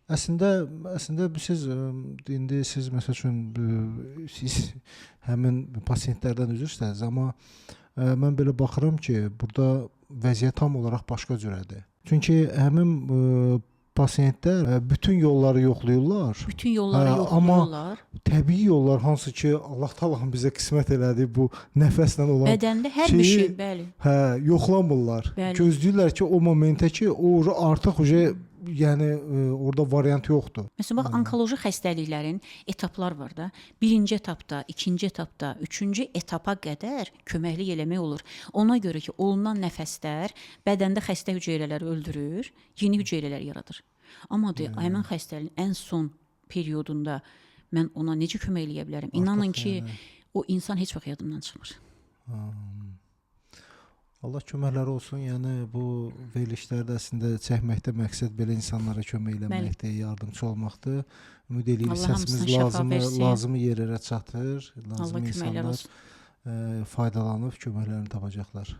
Əslində siz indi siz məsəl üçün siz həmin pasientlərdən üzürsünüz, amma mən belə baxıram ki, burada vəziyyət tam olaraq başqa cürədir. Çünki həmin pasientlər bütün yolları yoxlayırlar. Bütün yolları yoxlayırlar. Amma təbii yollar hansı ki, Allah Taala'nın bizə qismət elədiyi bu nəfəslə olan bədəndə hər bir şey, bəli. Yoxlamırlar. Bəli. Gözləyirlər ki, o momentə ki, o artıq yəni orada variant yoxdur. Məsələn, bax, onkoloji xəstəliklərin etaplar var da. Birinci etapda, ikinci etapda, üçüncü etapa qədər köməklik eləmək olur. Ona görə ki, olunan nəfəslər bədəndə xəstə hüceyrələri öldürür, yeni hüceyrələr yaradır. Amma həmin xəstəliyin ən son periodunda mən ona necə kömək eləyə bilərəm? İnanın ki, o insan heç vaxt yadımdan çıxmır. Allah köməkləri olsun. Yəni bu verilişlərdə əslində çəkməkdə məqsəd belə insanlara kömək eləməkdir, yardımçı olmaqdır. Ümid edirik səsimiz lazımı yerlərə çatır. Lazım insanlar faydalanıb köməklərini tapacaqlar.